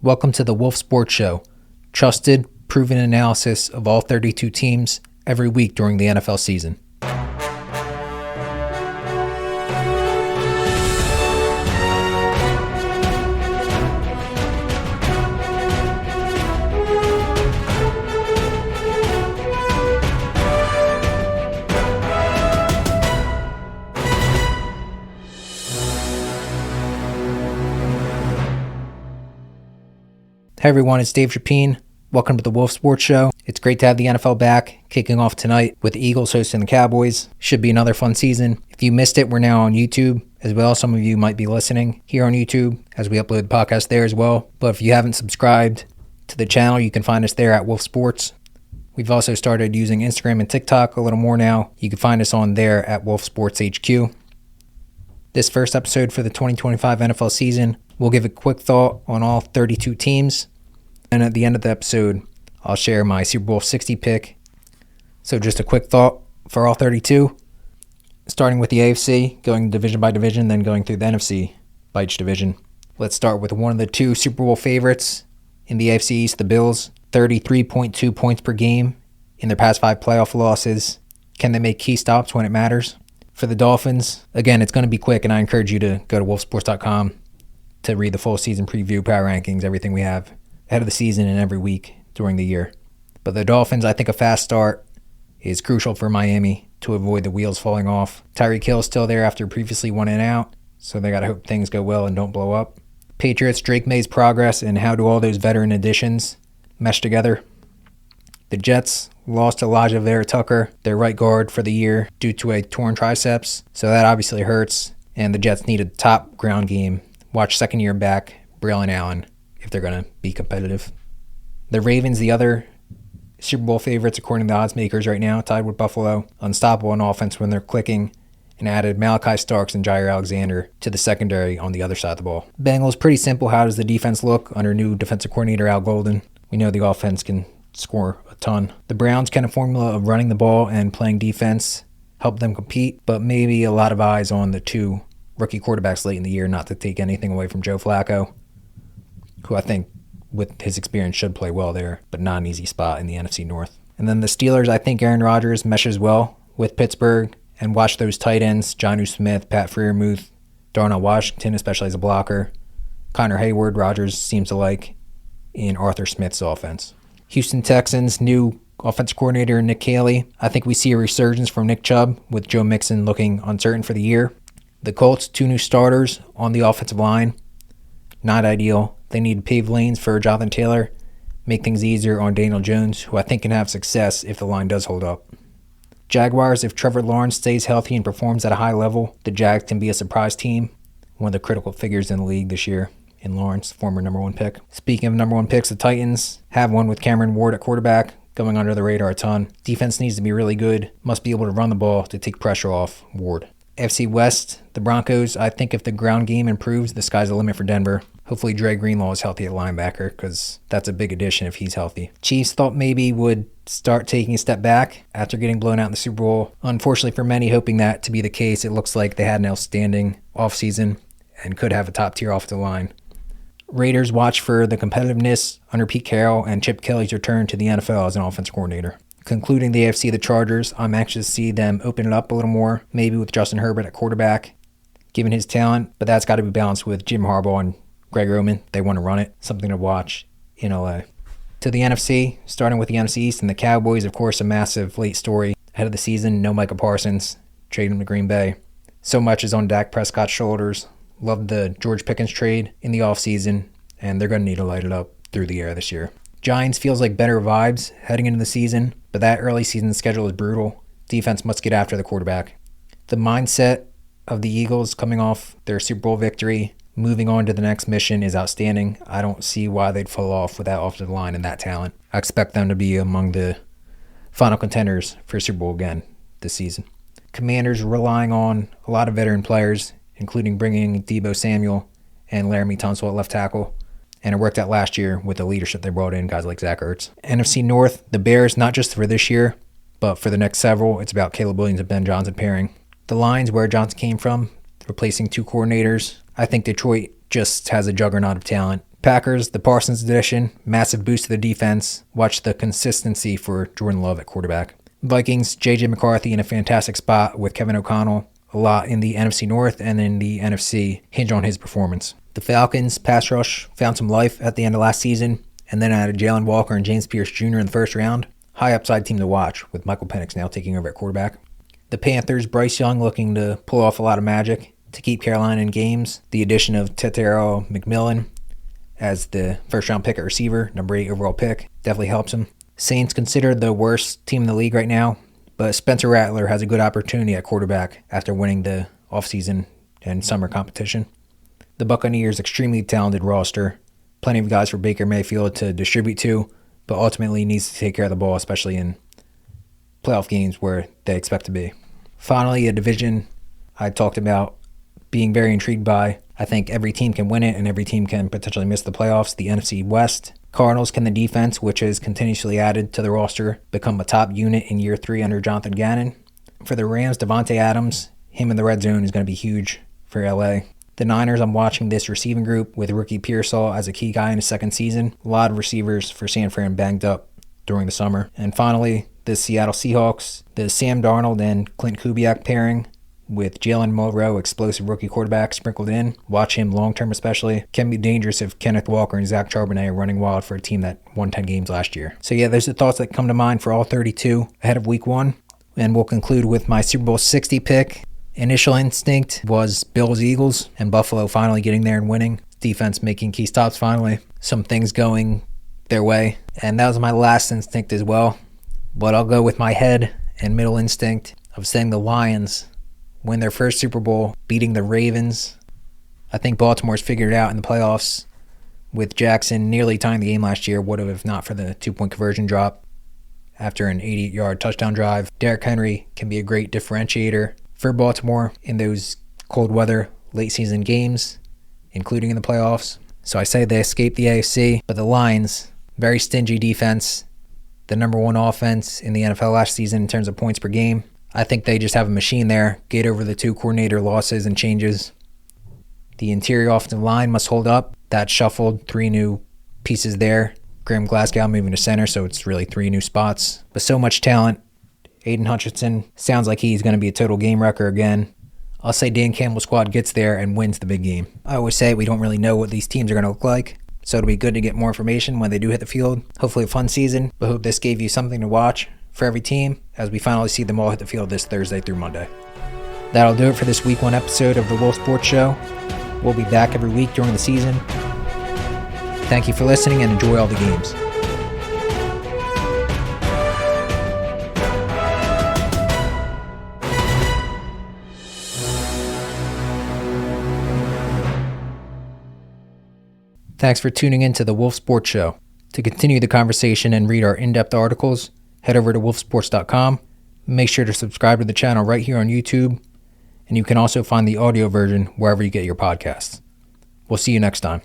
Welcome to the Wolf Sports Show. Trusted, proven analysis of all 32 teams every week during the NFL season. Hey everyone, it's Dave Chapin. Welcome to the Wolf Sports Show. It's great to have the NFL back, kicking off tonight with the Eagles hosting the Cowboys. Should be another fun season. If you missed it, we're now on YouTube as well. Some of you might be listening here on YouTube as we upload the podcast there as well. But if you haven't subscribed to the channel, you can find us there at Wolf Sports. We've also started using Instagram and TikTok a little more now. You can find us on there at Wolf Sports HQ. This first episode for the 2025 NFL season, we'll give a quick thought on all 32 teams. And at the end of the episode, I'll share my Super Bowl 60 pick. So just a quick thought for all 32. Starting with the AFC, going division by division, then going through the NFC by each division. Let's start with one of the two Super Bowl favorites in the AFC East, the Bills. 33.2 points per game in their past 5 playoff losses. Can they make key stops when it matters? For the Dolphins, again, it's going to be quick, and I encourage you to go to wolfsports.com to read the full season preview, power rankings, everything we have ahead of the season and every week during the year. But the Dolphins, I think a fast start is crucial for Miami to avoid the wheels falling off. Tyreek Hill is still there after previously wanting out, so they got to hope things go well and don't blow up. Patriots, Drake May's progress, and how do all those veteran additions mesh together? The Jets lost Elijah Vera-Tucker, their right guard for the year, due to a torn triceps, so that obviously hurts, and the Jets need a top ground game. Watch second year back, Braylon Allen, if they're going to be competitive. The Ravens, the other Super Bowl favorites according to the odds makers right now, tied with Buffalo. Unstoppable on offense when they're clicking, and added Malachi Starks and Jair Alexander to the secondary on the other side of the ball. Bengals, pretty simple. How does the defense look under new defensive coordinator Al Golden? We know the offense can score a ton. The Browns kind of formula of running the ball and playing defense help them compete, but maybe a lot of eyes on the two rookie quarterbacks late in the year, not to take anything away from Joe Flacco, who I think with his experience should play well there, but not an easy spot in the NFC North. And then the Steelers, I think Aaron Rodgers meshes well with Pittsburgh, and watch those tight ends, Jonnu Smith, Pat Freiermuth, Darnell Washington, especially as a blocker. Connor Hayward, Rodgers seems to like in Arthur Smith's offense. Houston Texans, new offensive coordinator Nick Caley. I think we see a resurgence from Nick Chubb with Joe Mixon looking uncertain for the year. The Colts, 2 new starters on the offensive line. Not ideal. They need to pave lanes for Jonathan Taylor, make things easier on Daniel Jones, who I think can have success if the line does hold up. Jaguars, if Trevor Lawrence stays healthy and performs at a high level, the Jags can be a surprise team. One of the critical figures in the league this year in Lawrence, former number 1 pick. Speaking of number 1 picks, the Titans have one with Cameron Ward at quarterback, going under the radar a ton. Defense needs to be really good, must be able to run the ball to take pressure off Ward. FC West, the Broncos, I think if the ground game improves, the sky's the limit for Denver. Hopefully Dre Greenlaw is healthy at linebacker, because that's a big addition if he's healthy. Chiefs thought maybe would start taking a step back after getting blown out in the Super Bowl. Unfortunately for many hoping that to be the case, it looks like they had an outstanding offseason and could have a top-tier offensive line. Raiders, watch for the competitiveness under Pete Carroll and Chip Kelly's return to the NFL as an offensive coordinator. Concluding the AFC, the Chargers, I'm anxious to see them open it up a little more, maybe with Justin Herbert at quarterback, given his talent, but that's got to be balanced with Jim Harbaugh and Greg Roman. They want to run it. Something to watch in LA. To the NFC, starting with the NFC East, and the Cowboys, of course, a massive late story. Ahead of the season, no Micah Parsons, trade him to Green Bay. So much is on Dak Prescott's shoulders. Love the George Pickens trade in the offseason, and they're going to need to light it up through the air this year. Giants feels like better vibes heading into the season, but that early season schedule is brutal. Defense must get after the quarterback. The mindset of the Eagles coming off their Super Bowl victory, moving on to the next mission, is outstanding. I don't see why they'd fall off with that offensive line and that talent. I expect them to be among the final contenders for Super Bowl again this season. Commanders relying on a lot of veteran players, including bringing Deebo Samuel and Laramie Tunsil at left tackle. And it worked out last year with the leadership they brought in, guys like Zach Ertz. NFC North, the Bears, not just for this year, but for the next several, it's about Caleb Williams and Ben Johnson pairing. The Lions, where Johnson came from, replacing 2 coordinators. I think Detroit just has a juggernaut of talent. Packers, the Parsons edition, massive boost to the defense. Watch the consistency for Jordan Love at quarterback. Vikings, J.J. McCarthy in a fantastic spot with Kevin O'Connell. A lot in the NFC North and in the NFC hinge on his performance. The Falcons, pass rush, found some life at the end of last season, and then added Jalen Walker and James Pierce Jr. in the first round. High upside team to watch, with Michael Penix now taking over at quarterback. The Panthers, Bryce Young looking to pull off a lot of magic to keep Carolina in games. The addition of Tetairoa McMillan as the first-round pick at receiver, number 8 overall pick, definitely helps him. Saints considered the worst team in the league right now, but Spencer Rattler has a good opportunity at quarterback after winning the offseason and summer competition. The Buccaneers, extremely talented roster, plenty of guys for Baker Mayfield to distribute to, but ultimately needs to take care of the ball, especially in playoff games where they expect to be. Finally, a division I talked about being very intrigued by. I think every team can win it and every team can potentially miss the playoffs. The NFC West. Cardinals, can the defense, which is continuously added to the roster, become a top unit in year 3 under Jonathan Gannon? For the Rams, Devontae Adams, him in the red zone is going to be huge for LA. The Niners, I'm watching this receiving group with rookie Pearsall as a key guy in his second season. A lot of receivers for San Fran banged up during the summer. And finally, the Seattle Seahawks, the Sam Darnold and Clint Kubiak pairing with Jalen Milroe, explosive rookie quarterback, sprinkled in. Watch him long-term especially. Can be dangerous if Kenneth Walker and Zach Charbonnet are running wild for a team that won 10 games last year. So yeah, there's the thoughts that come to mind for all 32 ahead of week 1. And we'll conclude with my Super Bowl 60 pick. Initial instinct was Bills-Eagles, and Buffalo finally getting there and winning. Defense making key stops finally. Some things going their way. And that was my last instinct as well. But I'll go with my head and middle instinct of saying the Lions win their first Super Bowl, beating the Ravens. I think Baltimore's figured it out in the playoffs with Jackson nearly tying the game last year, would have if not for the 2-point conversion drop after an 88-yard touchdown drive. Derrick Henry can be a great differentiator for Baltimore in those cold weather late season games, including in the playoffs. So I say they escaped the AFC, but the Lions, very stingy defense, the number 1 offense in the NFL last season in terms of points per game. I think they just have a machine there, get over the 2 coordinator losses and changes. The interior offensive line must hold up. That shuffled 3 new pieces there. Graham Glasgow moving to center, so it's really 3 new spots. But so much talent. Aiden Hutchinson sounds like he's going to be a total game wrecker again. I'll say Dan Campbell's squad gets there and wins the big game. I always say we don't really know what these teams are going to look like, so it'll be good to get more information when they do hit the field. Hopefully a fun season, but hope this gave you something to watch for every team as we finally see them all hit the field this Thursday through Monday. That'll do it for this week 1 episode of the Wolf Sports Show. We'll be back every week during the season. Thank you for listening and enjoy all the games. Thanks for tuning in to the Wolf Sports Show. To continue the conversation and read our in-depth articles, head over to wolfsports.com. Make sure to subscribe to the channel right here on YouTube, and you can also find the audio version wherever you get your podcasts. We'll see you next time.